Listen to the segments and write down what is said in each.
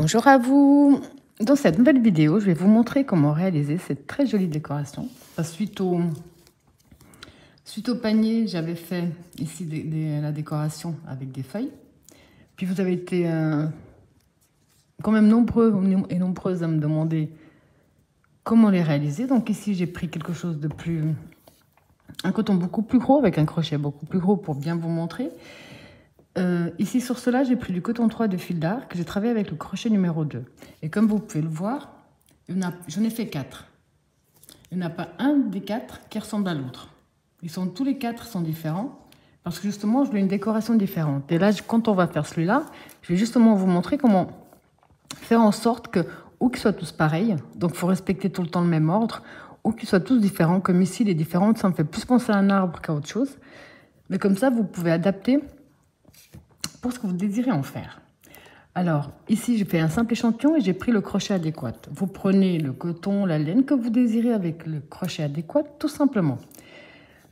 Bonjour à vous. Dans cette nouvelle vidéo, je vais vous montrer comment réaliser cette très jolie décoration. Suite au panier, j'avais fait ici la décoration avec des feuilles. Puis vous avez été quand même nombreux et nombreuses à me demander comment les réaliser. Donc ici, j'ai pris quelque chose de plus... un coton beaucoup plus gros avec un crochet beaucoup plus gros pour bien vous montrer. Ici sur cela, j'ai pris du coton 3 de fil d'art que j'ai travaillé avec le crochet numéro 2. Et comme vous pouvez le voir, j'en ai fait 4. Il n'y en a pas un des 4 qui ressemble à l'autre. Tous les 4 sont différents parce que justement, je veux une décoration différente. Et là, quand on va faire celui-là, je vais justement vous montrer comment faire en sorte que, ou qu'ils soient tous pareils, donc il faut respecter tout le temps le même ordre, ou qu'ils soient tous différents, comme ici, les différentes, ça me fait plus penser à un arbre qu'à autre chose. Mais comme ça, vous pouvez adapter pour ce que vous désirez en faire. Alors, ici, j'ai fait un simple échantillon et j'ai pris le crochet adéquat. Vous prenez le coton, la laine que vous désirez avec le crochet adéquat, tout simplement.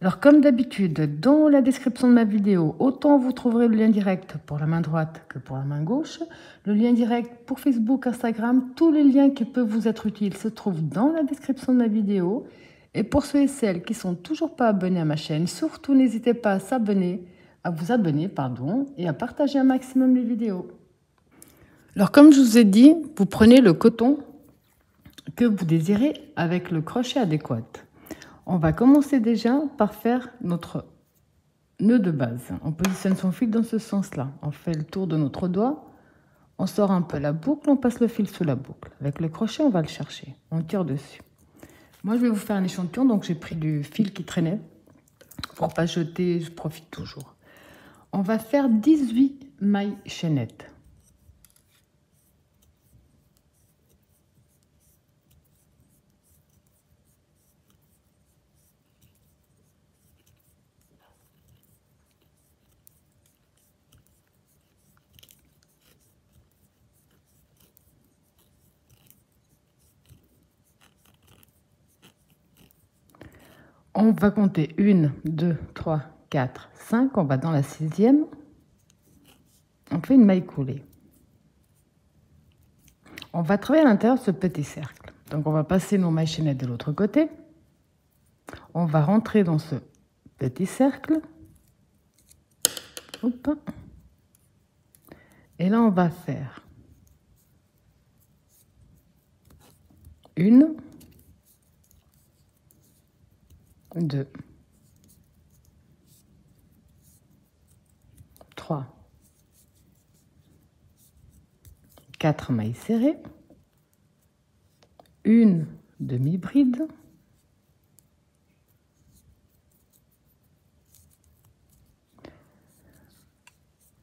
Alors, comme d'habitude, dans la description de ma vidéo, autant vous trouverez le lien direct pour la main droite que pour la main gauche. Le lien direct pour Facebook, Instagram, tous les liens qui peuvent vous être utiles se trouvent dans la description de ma vidéo. Et pour ceux et celles qui ne sont toujours pas abonnés à ma chaîne, surtout n'hésitez pas à vous abonner, et à partager un maximum les vidéos. Alors, comme je vous ai dit, vous prenez le coton que vous désirez avec le crochet adéquat. On va commencer déjà par faire notre nœud de base. On positionne son fil dans ce sens-là. On fait le tour de notre doigt, on sort un peu la boucle, on passe le fil sous la boucle. Avec le crochet, on va le chercher, on tire dessus. Moi, je vais vous faire un échantillon, donc j'ai pris du fil qui traînait. Pour ne pas jeter, je profite toujours. On va faire 18 mailles chaînettes. On va compter 1, 2, 3, 4, 5. On va dans la 6e. On fait une maille coulée. On va travailler à l'intérieur de ce petit cercle. Donc, on va passer nos mailles chaînettes de l'autre côté. On va rentrer dans ce petit cercle. Hop. Et là, on va faire 1, 2, 3, 4 mailles serrées, une demi-bride,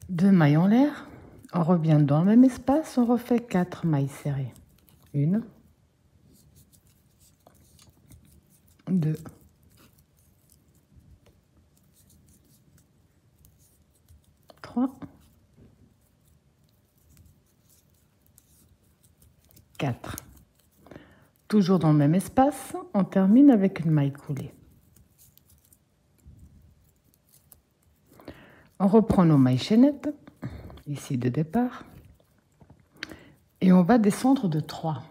deux mailles en l'air, on revient dans le même espace, on refait 4 mailles serrées, 1, 2, 3, 4. Toujours dans le même espace, on termine avec une maille coulée. On reprend nos mailles chaînettes, ici de départ, et on va descendre de 3.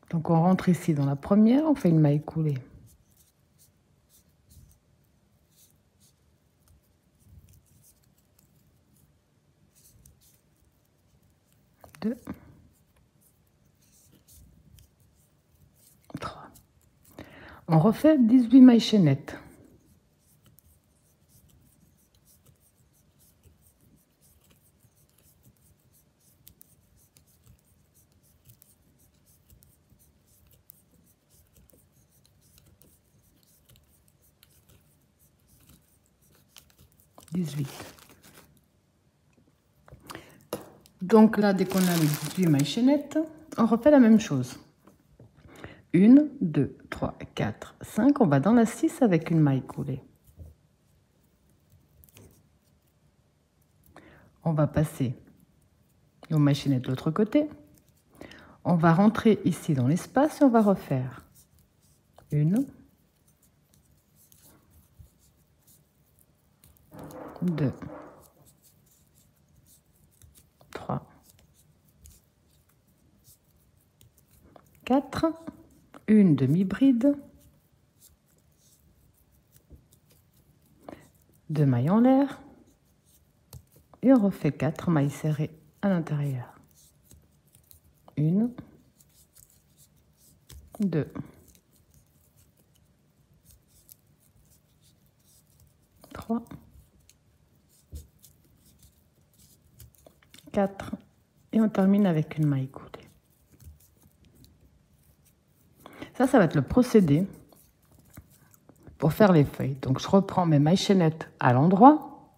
Donc on rentre ici dans la première, on fait une maille coulée. 2, 3. On refait 18 mailles chaînettes. Donc là, dès qu'on a les 18 mailles chaînettes, on refait la même chose. 1, 2, 3, 4, 5. On va dans la 6 avec une maille coulée. On va passer nos mailles chaînettes de l'autre côté. On va rentrer ici dans l'espace et on va refaire 1, 2, 3, 4, une demi-bride, 2 mailles en l'air et on refait 4 mailles serrées à l'intérieur. 1, 2, 3, 4 et on termine avec une maille coulée. Ça va être le procédé pour faire les feuilles. Donc je reprends mes mailles chaînettes à l'endroit.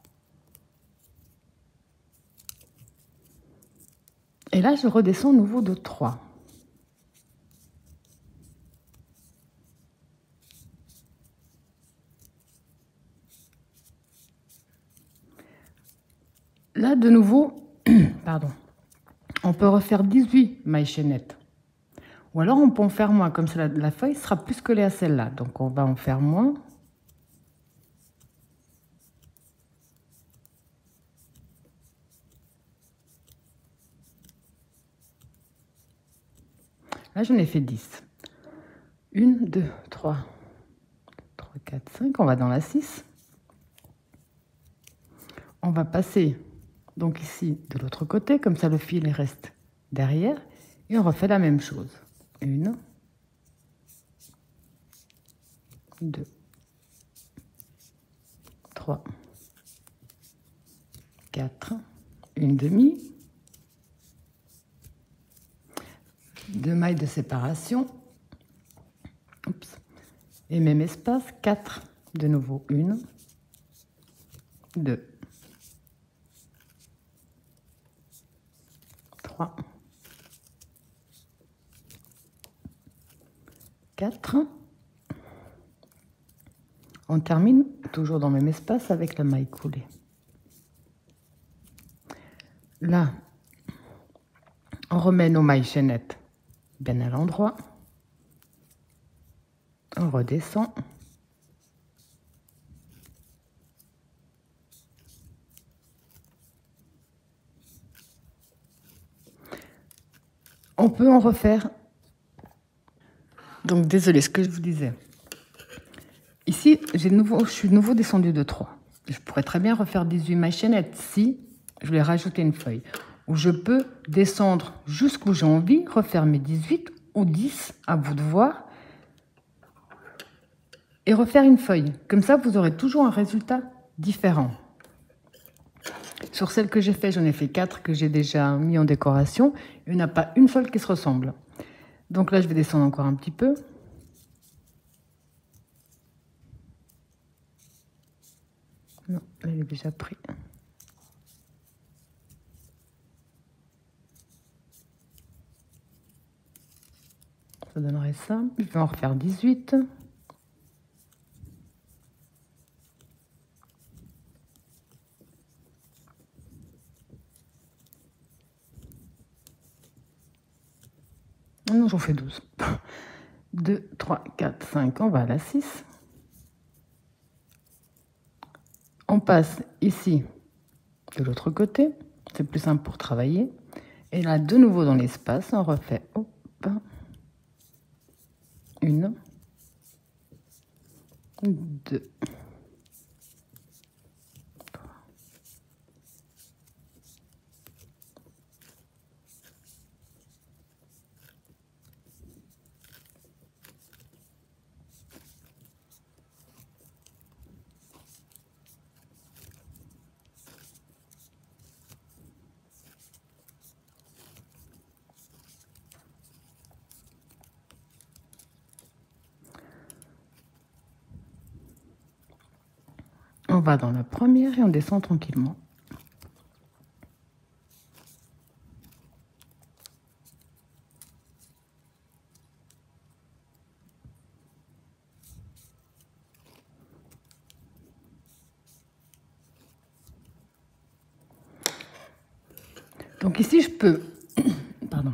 Et là, je redescends au nouveau de 3. Là, de nouveau, pardon, on peut refaire 18 mailles chaînettes. Ou alors, on peut en faire moins, comme ça, la feuille sera plus collée à celle-là. Donc, on va en faire moins. Là, j'en ai fait 10. 1, 2, 3, 4, 5. On va dans la 6. On va passer donc ici de l'autre côté, comme ça le fil reste derrière. Et on refait la même chose. 1, 2, 3, 4, une demi, 2 mailles de séparation, oups, et même espace, 4, de nouveau 1, 2, 3, 4. On termine toujours dans le même espace avec la maille coulée. Là, on remet nos mailles chaînettes bien à l'endroit. On redescend. On peut en refaire. Donc, désolé, ce que je vous disais. Ici, je suis de nouveau descendue de 3. Je pourrais très bien refaire 18 mailles chaînettes si je voulais rajouter une feuille. Ou je peux descendre jusqu'où j'ai envie, refaire mes 18 ou 10, à vous de voir, et refaire une feuille. Comme ça, vous aurez toujours un résultat différent. Sur celle que j'ai fait, j'en ai fait 4 que j'ai déjà mis en décoration. Il n'y en a pas une seule qui se ressemble. Donc là, je vais descendre encore un petit peu. Non, elle est déjà prise. Ça donnerait ça. Je vais en refaire 18. Non, j'en fais 12. 2, 3, 4, 5, on va à la 6. On passe ici de l'autre côté. C'est plus simple pour travailler. Et là, de nouveau dans l'espace, on refait hop, 1, 2, 3. On va dans la première et on descend tranquillement. Donc ici, je peux, pardon,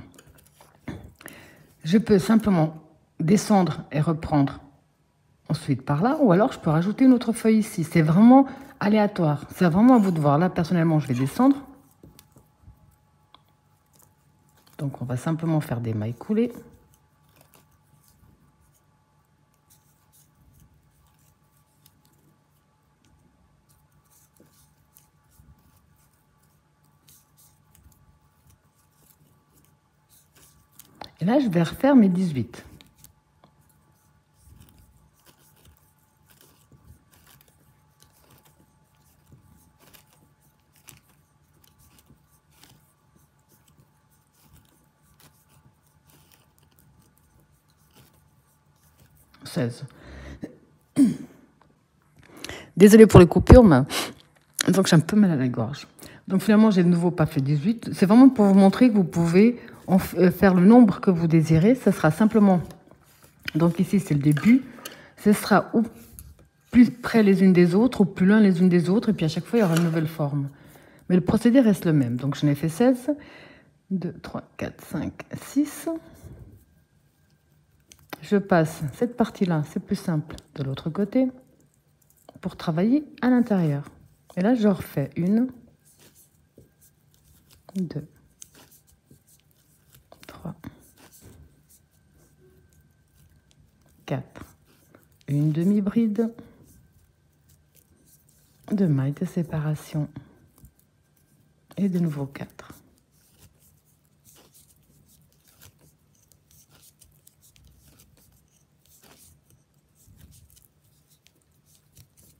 je peux simplement descendre et reprendre ensuite par là, ou alors je peux rajouter une autre feuille ici. C'est vraiment aléatoire. C'est vraiment à vous de voir. Là, personnellement, je vais descendre. Donc, on va simplement faire des mailles coulées. Et là, je vais refaire mes 18. Désolée pour les coupures, mais donc j'ai un peu mal à la gorge. Donc finalement, j'ai de nouveau pas fait 18. C'est vraiment pour vous montrer que vous pouvez faire le nombre que vous désirez. Ce sera simplement, donc ici c'est le début, ce sera ou plus près les unes des autres ou plus loin les unes des autres, et puis à chaque fois il y aura une nouvelle forme. Mais le procédé reste le même. Donc j'en ai fait 16, 2, 3, 4, 5, 6. Je passe cette partie-là, c'est plus simple, de l'autre côté, pour travailler à l'intérieur. Et là, je refais 1, 2, 3, 4, une demi-bride, 2 mailles de séparation et de nouveau 4.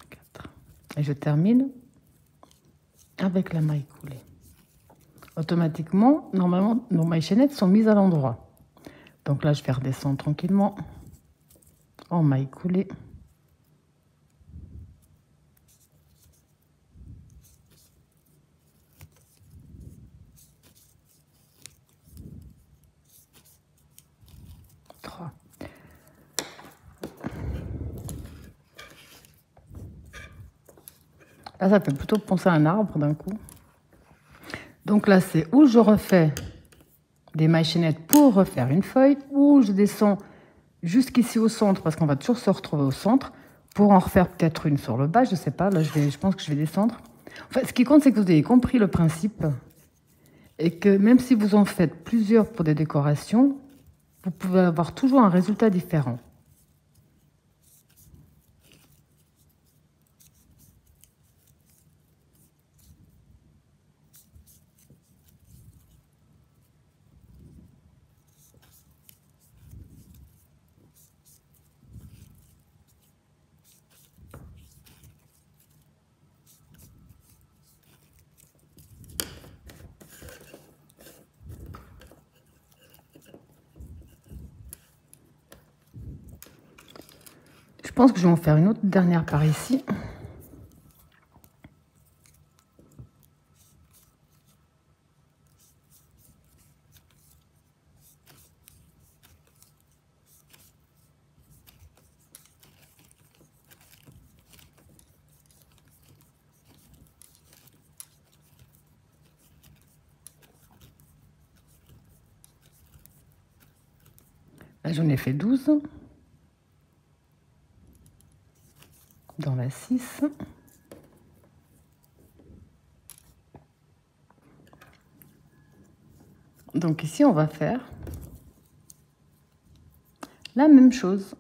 4. Et je termine avec la maille coulée. Automatiquement, normalement, nos mailles chaînettes sont mises à l'endroit. Donc là, je vais redescendre tranquillement en maille coulée. Là, ça fait plutôt penser à un arbre d'un coup. Donc là, c'est où je refais des mailles chaînettes pour refaire une feuille, ou je descends jusqu'ici au centre, parce qu'on va toujours se retrouver au centre, pour en refaire peut-être une sur le bas, je sais pas, là je pense que je vais descendre. Enfin, ce qui compte, c'est que vous ayez compris le principe, et que même si vous en faites plusieurs pour des décorations, vous pouvez avoir toujours un résultat différent. Je pense que je vais en faire une autre dernière par ici. Là, j'en ai fait 12. Dans la 6. Donc ici, on va faire la même chose.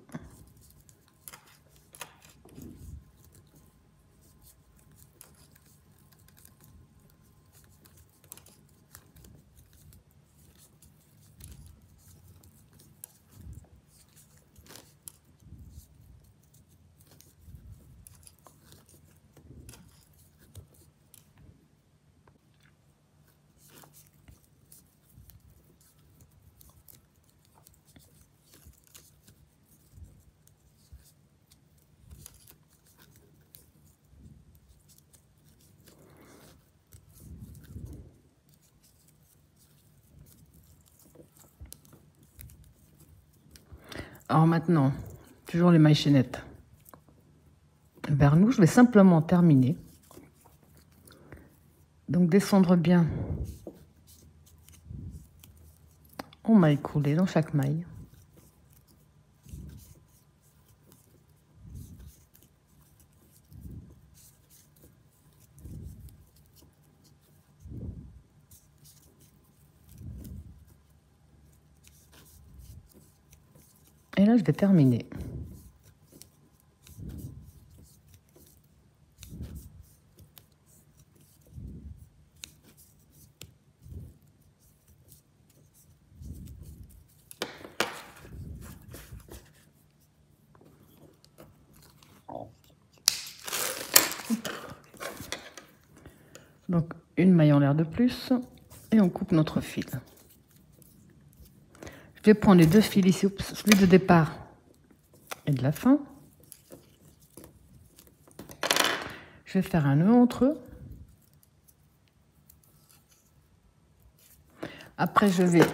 Alors maintenant, toujours les mailles chaînettes vers nous, je vais simplement terminer. Donc descendre bien en maille coulée dans chaque maille. Et là, je vais terminer. Donc une maille en l'air de plus et on coupe notre fil. Je vais prendre les deux fils ici, celui de départ et de la fin. Je vais faire un nœud entre eux. Après, je vais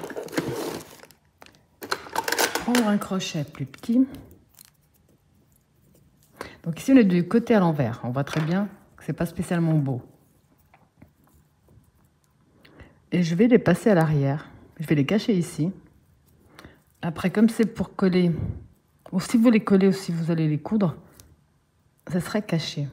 prendre un crochet plus petit. Donc ici, on est du côté à l'envers. On voit très bien que c'est pas spécialement beau. Et je vais les passer à l'arrière. Je vais les cacher ici. Après, comme c'est pour coller, ou si vous les collez ou si vous allez les coudre, ça serait caché.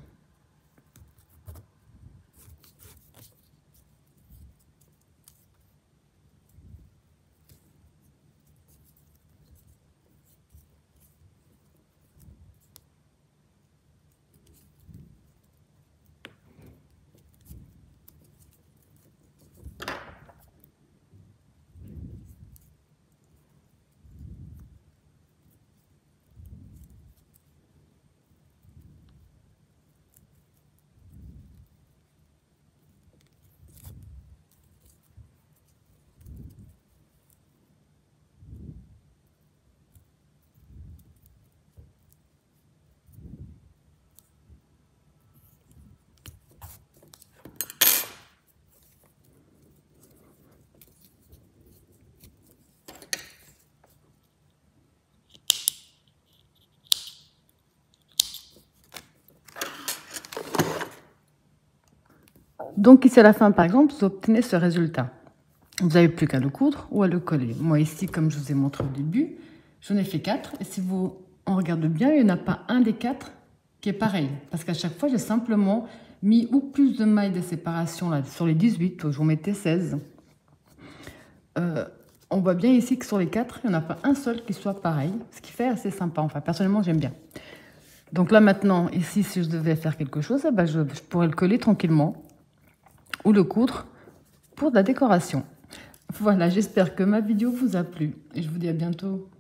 Donc ici à la fin, par exemple, vous obtenez ce résultat. Vous n'avez plus qu'à le coudre ou à le coller. Moi ici, comme je vous ai montré au début, j'en ai fait 4. Et si on regarde bien, il n'y en a pas un des 4 qui est pareil. Parce qu'à chaque fois, j'ai simplement mis ou plus de mailles de séparation là, sur les 18, je vous mettais 16. On voit bien ici que sur les 4, il n'y en a pas un seul qui soit pareil. Ce qui fait assez sympa. Enfin, personnellement, j'aime bien. Donc là maintenant, ici, si je devais faire quelque chose, ben, je pourrais le coller tranquillement ou le coudre pour de la décoration. Voilà, j'espère que ma vidéo vous a plu et je vous dis à bientôt.